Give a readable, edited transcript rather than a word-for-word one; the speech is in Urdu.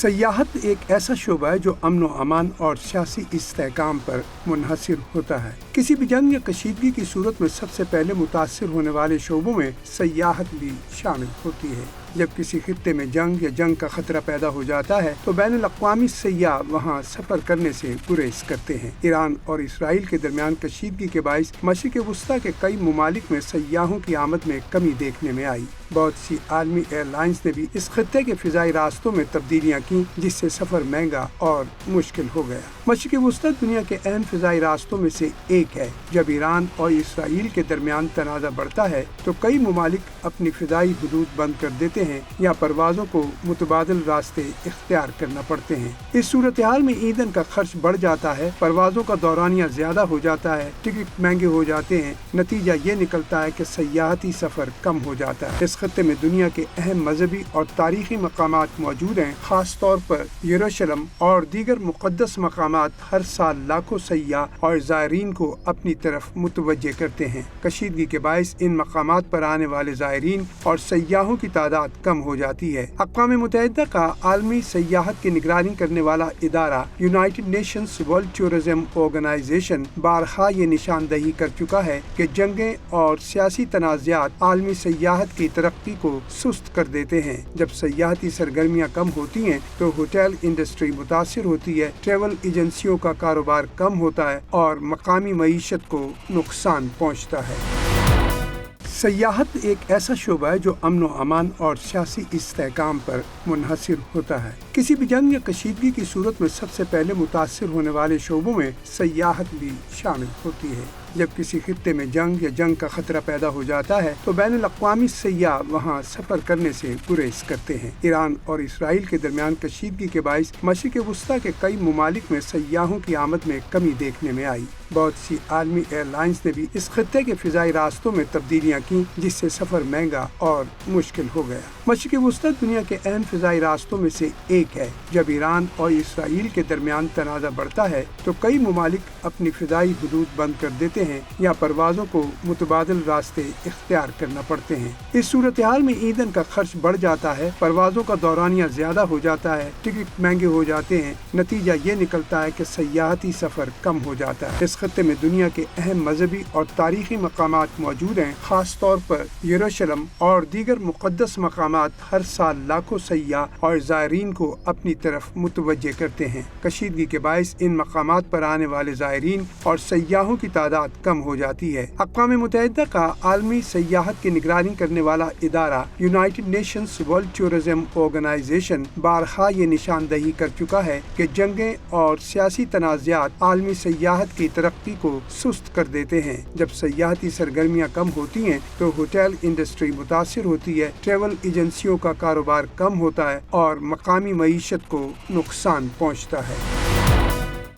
سیاحت ایک ایسا شعبہ ہے جو امن و امان اور سیاسی استحکام پر منحصر ہوتا ہے۔ کسی بھی جنگ یا کشیدگی کی صورت میں سب سے پہلے متاثر ہونے والے شعبوں میں سیاحت بھی شامل ہوتی ہے۔ جب کسی خطے میں جنگ یا جنگ کا خطرہ پیدا ہو جاتا ہے تو بین الاقوامی سیاح وہاں سفر کرنے سے گریز کرتے ہیں۔ ایران اور اسرائیل کے درمیان کشیدگی کے باعث مشرق وسطیٰ کے کئی ممالک میں سیاحوں کی آمد میں کمی دیکھنے میں آئی۔ بہت سی عالمی ایئر لائنز نے بھی اس خطے کے فضائی راستوں میں تبدیلیاں کی، جس سے سفر مہنگا اور مشکل ہو گیا۔ مشرق وسطیٰ دنیا کے اہم فضائی راستوں میں سے ایک ہے۔ جب ایران اور اسرائیل کے درمیان تنازع بڑھتا ہے تو کئی ممالک اپنی فضائی حدود بند کر دیتے ہیں یا پروازوں کو متبادل راستے اختیار کرنا پڑتے ہیں۔ اس صورتحال میں ایندھن کا خرچ بڑھ جاتا ہے، پروازوں کا دورانیہ زیادہ ہو جاتا ہے، ٹکٹ مہنگے ہو جاتے ہیں۔ نتیجہ یہ نکلتا ہے کہ سیاحتی سفر کم ہو جاتا ہے۔ اس خطے میں دنیا کے اہم مذہبی اور تاریخی مقامات موجود ہیں، خاص طور پر یروشلم اور دیگر مقدس مقامات ہر سال لاکھوں سیاح اور زائرین کو اپنی طرف متوجہ کرتے ہیں۔ کشیدگی کے باعث ان مقامات پر آنے والے زائرین اور سیاحوں کی تعداد کم ہو جاتی ہے۔ اقوام متحدہ کا عالمی سیاحت کی نگرانی کرنے والا ادارہ United Nations World Tourism Organization بارہا یہ نشاندہی کر چکا ہے کہ جنگیں اور سیاسی تنازعات عالمی سیاحت کی ترقی کو سست کر دیتے ہیں۔ جب سیاحتی سرگرمیاں کم ہوتی ہیں تو ہوٹل انڈسٹری متاثر ہوتی ہے، ٹریول ایجنسیوں کا کاروبار کم ہوتا ہے اور مقامی معیشت کو نقصان پہنچتا ہے۔ سیاحت ایک ایسا شعبہ ہے جو امن و امان اور سیاسی استحکام پر منحصر ہوتا ہے۔ کسی بھی جنگ یا کشیدگی کی صورت میں سب سے پہلے متاثر ہونے والے شعبوں میں سیاحت بھی شامل ہوتی ہے۔ جب کسی خطے میں جنگ یا جنگ کا خطرہ پیدا ہو جاتا ہے تو بین الاقوامی سیاح وہاں سفر کرنے سے گریز کرتے ہیں۔ ایران اور اسرائیل کے درمیان کشیدگی کے باعث مشرق وسطیٰ کے کئی ممالک میں سیاحوں کی آمد میں کمی دیکھنے میں آئی۔ بہت سی عالمی ایئر لائنز نے بھی اس خطے کے فضائی راستوں میں تبدیلیاں کی، جس سے سفر مہنگا اور مشکل ہو گیا۔ مشرق وسطیٰ دنیا کے اہم فضائی راستوں میں سے ایک ہے۔ جب ایران اور اسرائیل کے درمیان تنازع بڑھتا ہے تو کئی ممالک اپنی فضائی حدود بند کر دیتے ہیں یا پروازوں کو متبادل راستے اختیار کرنا پڑتے ہیں۔ اس صورتحال میں ایندھن کا خرچ بڑھ جاتا ہے، پروازوں کا دورانیہ زیادہ ہو جاتا ہے، ٹکٹ مہنگے ہو جاتے ہیں۔ نتیجہ یہ نکلتا ہے کہ سیاحتی سفر کم ہو جاتا ہے۔ اس خطے میں دنیا کے اہم مذہبی اور تاریخی مقامات موجود ہیں، خاص طور پر یروشلم اور دیگر مقدس مقامات ہر سال لاکھوں سیاح اور زائرین کو اپنی طرف متوجہ کرتے ہیں۔ کشیدگی کے باعث ان مقامات پر آنے والے زائرین اور سیاحوں کی تعداد کم ہو جاتی ہے۔ اقوام متحدہ کا عالمی سیاحت کی نگرانی کرنے والا ادارہ United Nations World Tourism Organization بارہا یہ نشاندہی کر چکا ہے کہ جنگیں اور سیاسی تنازعات عالمی سیاحت کی ترقی کو سست کر دیتے ہیں۔ جب سیاحتی سرگرمیاں کم ہوتی ہیں تو ہوٹل انڈسٹری متاثر ہوتی ہے، ٹریول ایجنسیوں کا کاروبار کم ہوتا ہے اور مقامی معیشت کو نقصان پہنچتا ہے۔